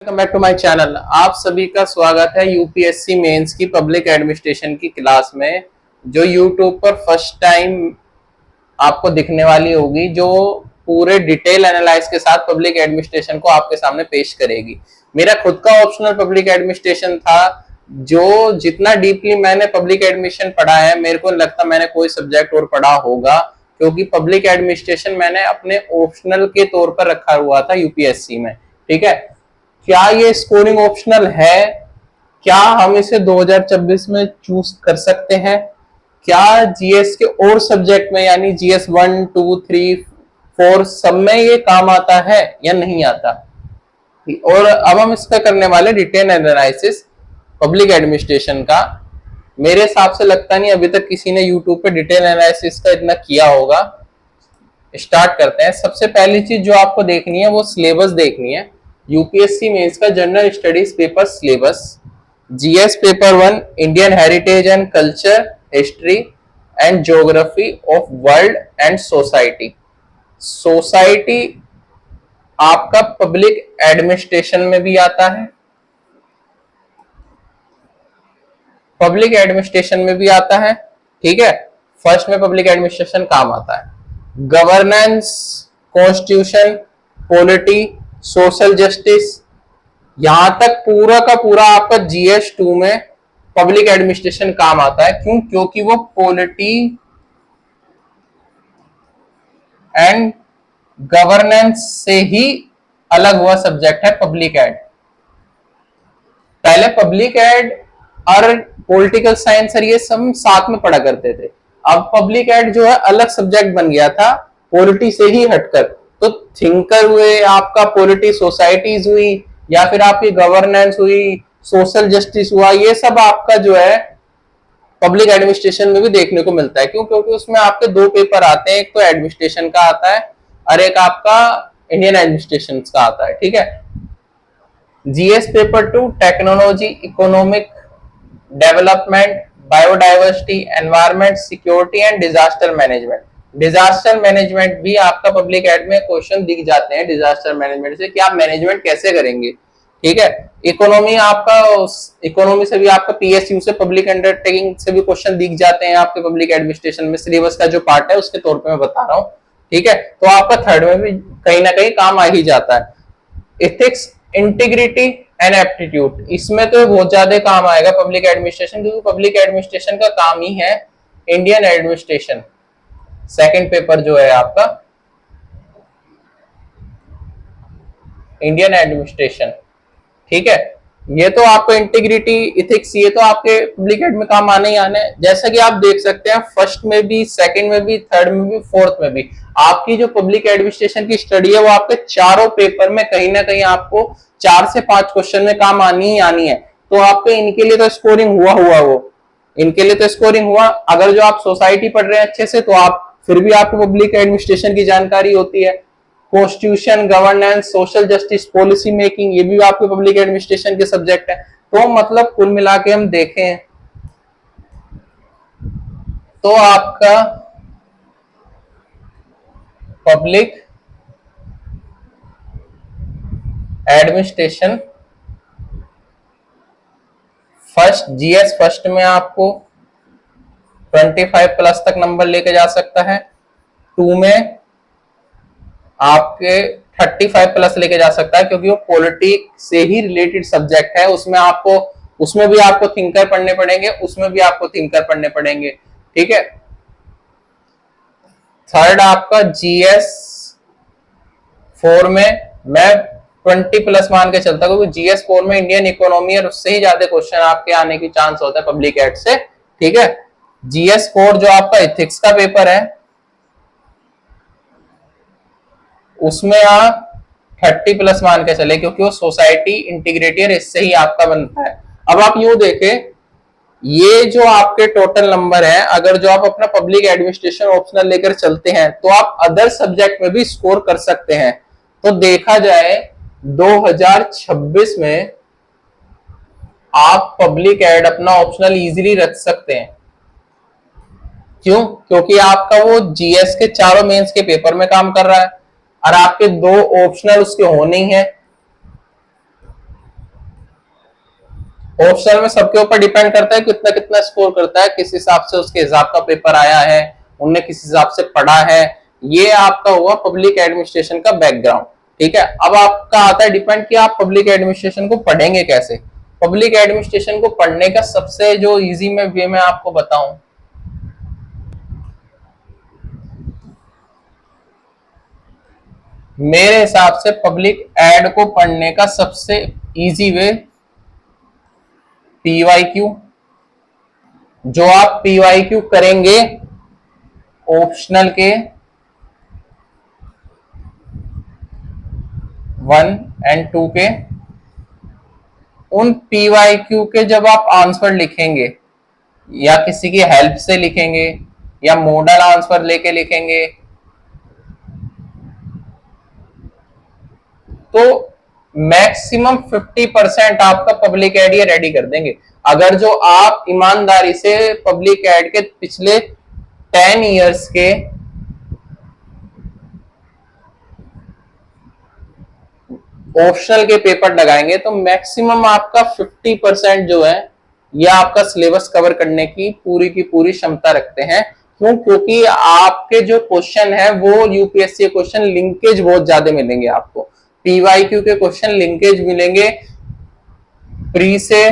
Welcome back to my channel. आप सभी का स्वागत है यूपीएससी मेंस की पब्लिक एडमिनिस्ट्रेशन की क्लास में, जो यूट्यूब पर फर्स्ट टाइम आपको दिखने वाली होगी, जो पूरे डिटेल एनालाइज के साथ पब्लिक एडमिनिस्ट्रेशन को आपके सामने पेश करेगी। मेरा खुद का ऑप्शनल पब्लिक एडमिनिस्ट्रेशन था, जो जितना डीपली मैंने पब्लिक एडमिनिस्ट्रेशन पढ़ा है, मेरे को लगता मैंने कोई सब्जेक्ट और पढ़ा होगा, क्योंकि पब्लिक एडमिनिस्ट्रेशन मैंने अपने ऑप्शनल के तौर पर रखा हुआ था यूपीएससी में। ठीक है, क्या ये स्कोरिंग ऑप्शनल है? क्या हम इसे 2026 में चूज कर सकते हैं? क्या जीएस के और सब्जेक्ट में यानी जीएस 1, 2, 3, 4 सब में ये काम आता है या नहीं आता? और अब हम इसका करने वाले डिटेल एनालिसिस पब्लिक एडमिनिस्ट्रेशन का। मेरे हिसाब से लगता नहीं अभी तक किसी ने यूट्यूब पे डिटेल एनालिसिस का इतना किया होगा। स्टार्ट करते हैं। सबसे पहली चीज जो आपको देखनी है वो सिलेबस देखनी है। यूपीएससी मेंस का general studies paper syllabus, GS paper 1 Indian heritage and culture, history and geography of world and society. Society आपका पब्लिक एडमिनिस्ट्रेशन में भी आता है, पब्लिक एडमिनिस्ट्रेशन में भी आता है। ठीक है, फर्स्ट में पब्लिक एडमिनिस्ट्रेशन काम आता है। Governance, constitution, polity, social justice, यहां तक पूरा का पूरा आपका जीएस 2 में पब्लिक एडमिनिस्ट्रेशन काम आता है। क्यों? क्योंकि वो पॉलिटी एंड गवर्नेंस से ही अलग हुआ सब्जेक्ट है पब्लिक एड। पहले पब्लिक एड और पॉलिटिकल साइंस और ये सब साथ में पढ़ा करते थे। अब पब्लिक एड जो है अलग सब्जेक्ट बन गया था, पॉलिटी से ही हटकर। तो थिंकर हुए आपका, पॉलिटी सोसाइटीज हुई, या फिर आपकी गवर्नेंस हुई, सोशल जस्टिस हुआ, ये सब आपका जो है पब्लिक एडमिनिस्ट्रेशन में भी देखने को मिलता है। क्यों? क्योंकि उसमें आपके दो पेपर आते हैं, एक तो एडमिनिस्ट्रेशन का आता है और एक आपका इंडियन एडमिनिस्ट्रेशन का आता है। ठीक है, GS paper 2 technology, economic development, biodiversity, environment, security and disaster management. Disaster management भी आपका पब्लिक एड में क्वेश्चन दिख जाते हैं। डिजास्टर मैनेजमेंट से कि आप मैनेजमेंट कैसे करेंगे। ठीक है, इकोनॉमी आपका, इकोनॉमी से भी आपका पीएसयू से, पब्लिक अंडरटेकिंग से भी क्वेश्चन दिख जाते हैं आपके पब्लिक एडमिनिस्ट्रेशन में। सिलेबस का जो पार्ट है उसके तौर पे मैं बता रहा हूँ। ठीक है, तो आपका थर्ड में भी कहीं ना कहीं काम आ ही जाता है। एथिक्स, इंटीग्रिटी एंड एप्टीट्यूड, इसमें तो बहुत ज्यादा काम आएगा पब्लिक एडमिनिस्ट्रेशन, क्योंकि पब्लिक एडमिनिस्ट्रेशन का काम ही है इंडियन एडमिनिस्ट्रेशन। सेकंड पेपर जो है आपका इंडियन एडमिनिस्ट्रेशन। ठीक है, ये तो आपको इंटीग्रिटी, इथिक्स, ये तो आपके पब्लिक एड में काम आने ही आने। जैसा कि आप देख सकते हैं, फर्स्ट में भी, सेकंड में भी, थर्ड में भी, फोर्थ में भी आपकी जो पब्लिक एडमिनिस्ट्रेशन की स्टडी है वो आपके चारों पेपर में कहीं ना कहीं आपको 4 से 5 क्वेश्चन में काम आनी ही आनी है। तो आपके इनके लिए तो स्कोरिंग हुआ वो इनके लिए तो स्कोरिंग हुआ। अगर जो आप सोसाइटी पढ़ रहे हैं अच्छे से, तो आप फिर भी आपको पब्लिक एडमिनिस्ट्रेशन की जानकारी होती है। Constitution, governance, social justice, policy making, ये भी आपके पब्लिक एडमिनिस्ट्रेशन के सब्जेक्ट है। तो मतलब कुल मिला के हम देखें तो आपका public administration first, GS first में आपको 25 प्लस तक नंबर लेके जा सकता है। 2 में आपके 35 प्लस लेके जा सकता है, क्योंकि वो पॉलिटिक्स से ही रिलेटेड सब्जेक्ट है। उसमें भी आपको थिंकर पढ़ने पड़ेंगे, उसमें भी आपको थिंकर पढ़ने पड़ेंगे। ठीक है, थर्ड आपका जीएस 4 में मैं 20 प्लस मान के चलता, क्योंकि जीएस 4 में इंडियन इकोनॉमी और उससे ही ज्यादा क्वेश्चन आपके आने की चांस होता है पब्लिक एड से। ठीक है, जीएस 4 जो आपका इथिक्स का पेपर है, उसमें आप 30 प्लस मान के चले, क्योंकि वो सोसाइटी, इंटीग्रिटी और इससे ही आपका बनता है। अब आप यूं देखें, ये जो आपके टोटल नंबर है, अगर जो आप अपना पब्लिक एडमिनिस्ट्रेशन ऑप्शनल लेकर चलते हैं तो आप अदर सब्जेक्ट में भी स्कोर कर सकते हैं। तो देखा जाए 2026 में आप पब्लिक एड अपना ऑप्शनल इजीली रख सकते हैं। क्यों? क्योंकि आपका वो जीएस के चारों मेंस के पेपर में काम कर रहा है और आपके 2 ऑप्शनल उसके होने ही हैं। ऑप्शनल में सबके ऊपर डिपेंड करता है कितना कितना स्कोर करता है, किस हिसाब से उसके हिसाब का पेपर आया है, उनने किस हिसाब से पढ़ा है। ये आपका हुआ पब्लिक एडमिनिस्ट्रेशन का बैकग्राउंड। ठीक है, अब आपका आता है डिपेंड कि आप पब्लिक एडमिनिस्ट्रेशन को पढ़ेंगे कैसे। पब्लिक एडमिनिस्ट्रेशन को पढ़ने का सबसे जो इजी में वे मैं आपको बताऊं, मेरे हिसाब से पब्लिक एड को पढ़ने का सबसे इजी वे पीवाईक्यू। जो आप पीवाईक्यू करेंगे ऑप्शनल के 1 और 2 के, उन पीवाईक्यू के जब आप आंसर लिखेंगे या किसी की हेल्प से लिखेंगे या मॉडल आंसर लेके लिखेंगे, तो मैक्सिमम 50% आपका पब्लिक एड ये रेडी कर देंगे। अगर जो आप ईमानदारी से पब्लिक एड के पिछले 10 इयर्स के ऑप्शनल के पेपर लगाएंगे तो मैक्सिमम आपका 50% जो है यह आपका सिलेबस कवर करने की पूरी क्षमता रखते हैं। क्यों? क्योंकि आपके जो क्वेश्चन है वो यूपीएससी क्वेश्चन लिंकेज बहुत ज्यादा मिलेंगे आपको। पीवाईक्यू के क्वेश्चन लिंकेज मिलेंगे प्री से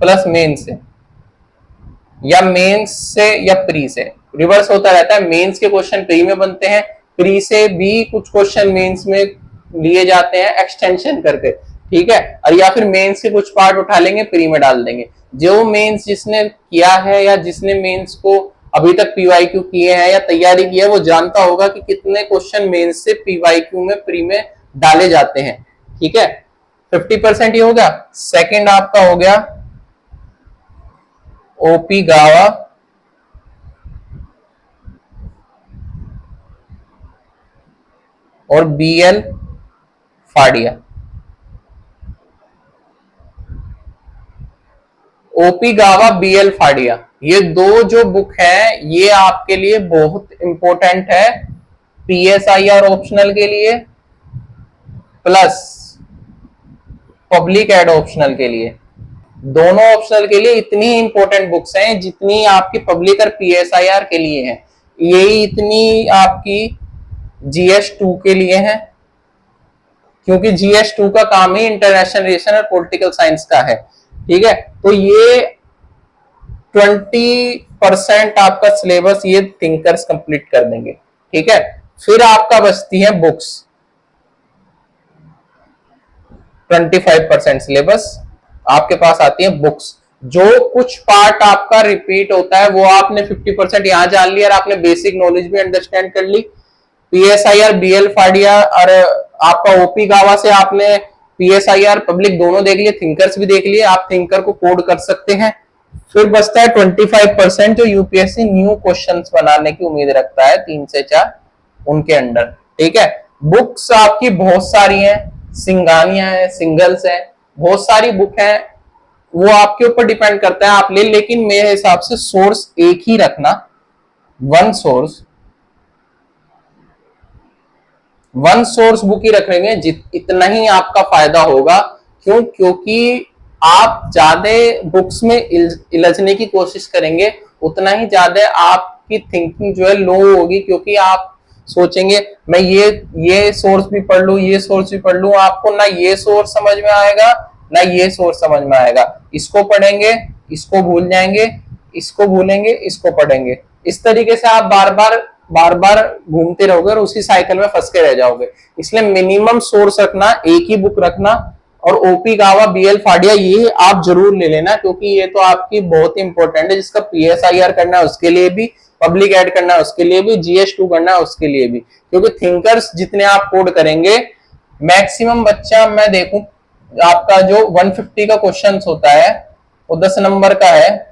प्लस मेन से, या मेंस से या प्री से, रिवर्स होता रहता है। मेंस के क्वेश्चन प्री में बनते हैं, प्री से भी कुछ क्वेश्चन मेंस में लिए जाते हैं एक्सटेंशन करके। ठीक है, और या फिर मेंस के कुछ पार्ट उठा लेंगे प्री में डाल देंगे। जो मेंस जिसने किया है या जिसने मेंस को अभी तक पीवाईक्यू किए हैं या तैयारी की है वो जानता होगा कि कितने क्वेश्चन मेंस से पीवाईक्यू में प्री में डाले जाते हैं। ठीक है, 50% ये हो गया। सेकंड आपका हो गया ओपी गावा और बीएल फाड़िया। ओपी गावा बीएल फाड़िया, ये दो जो बुक है ये आपके लिए बहुत इंपॉर्टेंट है पीएसआईआर ऑप्शनल के लिए प्लस पब्लिक एड ऑप्शनल के लिए। दोनों ऑप्शनल के लिए इतनी इंपॉर्टेंट बुक्स हैं जितनी आपकी पब्लिक और पीएसआईआर के लिए हैं, यही इतनी आपकी जीएस2 के लिए है। क्योंकि जीएस2 का काम ही इंटरनेशनल रिलेशन और पॉलिटिकल साइंस का है। ठीक है, तो ये 20% आपका सिलेबस ये थिंकर्स कंप्लीट कर देंगे। ठीक है, फिर आपका बचती है बुक्स। 25% सिलेबस आपके पास आती है बुक्स। जो कुछ पार्ट आपका रिपीट होता है वो आपने 50% यहां जान लिया और आपने बेसिक नॉलेज भी अंडरस्टैंड कर ली। पीएसआईआर बीएल फाड़िया और आपका ओपी गावा से आपने पीएसआईआर पब्लिक दोनों देख लिए, थिंकर्स भी देख लिए, आप थिंकर को कोड कर सकते हैं। फिर बचता है 25% जो यूपीएससी न्यू क्वेश्चंस बनाने की उम्मीद रखता है 3 से 4 उनके अंडर। ठीक है, बुक्स आपकी बहुत सारी हैं, सिंगानियां हैं, सिंगल्स हैं, बहुत सारी बुक हैं, वो आपके ऊपर डिपेंड करता है आप ले। लेकिन मेरे हिसाब से सोर्स एक ही रखना, वन सोर्स बुक ही रखेंगे, इतना ही आपका फायदा होगा। क्यों? क्योंकि आप ज्यादा बुक्स में इलझने की कोशिश करेंगे उतना ही ज्यादा आपकी थिंकिंग जो है लो होगी। क्योंकि आप सोचेंगे मैं ये सोर्स भी पढ़ लूं, ये सोर्स भी पढ़ लूं, आपको ना ये सोर्स समझ में आएगा ना ये सोर्स समझ में आएगा। इसको पढ़ेंगे, इसको भूल जाएंगे, इसको भूलेंगे, इसको पढ़ेंगे, इस तरीके से आप बार बार घूमते रहोगे और उसी साइकिल में फंस के रह जाओगे। इसलिए मिनिमम सोर्स रखना, एक ही बुक रखना, और ओपी गावा बीएल फाड़िया ये आप जरूर ले लेना क्योंकि ये तो आपकी बहुत ही इंपॉर्टेंट है। जिसका पीएसआईआर करना है उसके लिए भी, पब्लिक एड करना है उसके लिए भी, जीएस2 करना है उसके लिए भी। क्योंकि थिंकर्स जितने आप कोड करेंगे, मैक्सिमम बच्चा मैं देखूं आपका जो 150 का क्वेश्चन होता है वो 10 नंबर का है।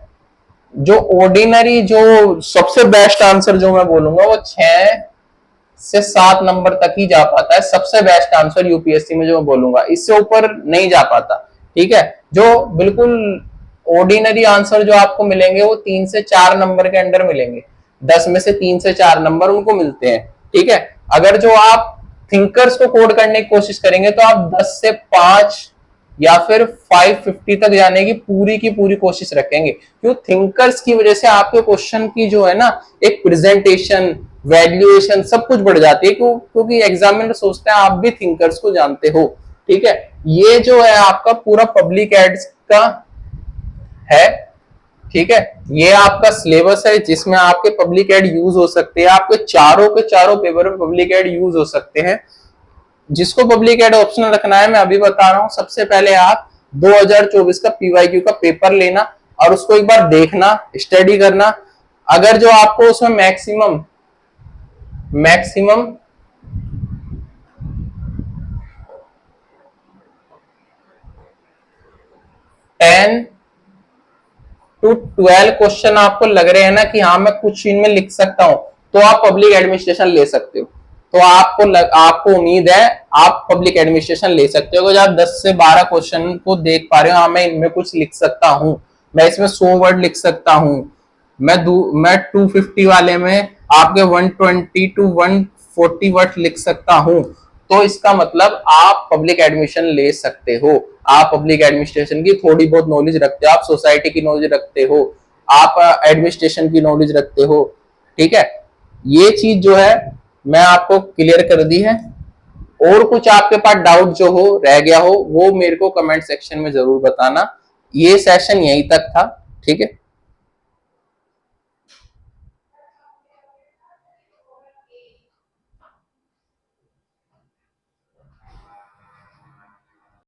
जो ऑर्डिनरी जो सबसे बेस्ट आंसर जो मैं बोलूंगा वो 6 से 7 नंबर तक ही जा पाता है। सबसे बेस्ट आंसर यूपीएससी में जो मैं बोलूंगा, इससे ऊपर नहीं जा पाता। ठीक है, जो बिल्कुल ऑर्डिनरी आंसर जो आपको मिलेंगे वो 3 से 4 नंबर के अंडर मिलेंगे। 10 में से 3 से 4 नंबर उनको मिलते हैं। ठीक है, अगर जो आप थिंकर्स को कोड करने की कोशिश करेंगे तो आप 10 से 5 या फिर 550 तक जाने की पूरी कोशिश रखेंगे। क्यों? थिंकर्स की वजह से आपके क्वेश्चन की जो है ना एक प्रेजेंटेशन, वैल्यूएशन सब कुछ बढ़ जाती है। क्यों? क्योंकि एग्जामिनर सोचते हैं आप भी थिंकर्स को जानते हो। ठीक है, ये जो है आपका पूरा पब्लिक एड्स का है। ठीक है, ये आपका सिलेबस है जिसमें आपके पब्लिक एड यूज हो सकते हैं। आपके चारों के चारों पेपर में पब्लिक एड यूज हो सकते हैं। जिसको पब्लिक एड ऑप्शनल रखना है मैं अभी बता रहा हूं। सबसे पहले आप 2024 का पीवाईक्यू का पेपर लेना और उसको एक बार देखना, स्टडी करना। अगर जो आपको उसमें मैक्सिमम मैक्सिमम 10 टू 12 क्वेश्चन आपको लग रहे हैं ना कि हाँ मैं कुछ इनमें लिख सकता हूं, तो आप पब्लिक एडमिनिस्ट्रेशन ले सकते हो। तो आपको उम्मीद है आप पब्लिक एडमिनिस्ट्रेशन ले सकते हो। अगर आप 10 से 12 क्वेश्चन को देख पा रहे हो, हाँ मैं इनमें कुछ लिख सकता हूं, मैं इसमें 100 वर्ड लिख सकता हूं, मैं 250 वाले में आपके 120 टू 140 वर्ड लिख सकता हूं, तो इसका मतलब आप पब्लिक एडमिशन ले सकते हो। आप पब्लिक एडमिनिस्ट्रेशन की थोड़ी बहुत नॉलेज रखते हो, आप सोसाइटी की नॉलेज रखते हो, आप एडमिनिस्ट्रेशन की नॉलेज रखते हो। ठीक है, ये चीज जो है मैं आपको क्लियर कर दी है। और कुछ आपके पास डाउट जो हो रह गया हो वो मेरे को कमेंट सेक्शन में जरूर बताना। ये सेशन यहीं तक था। ठीक है।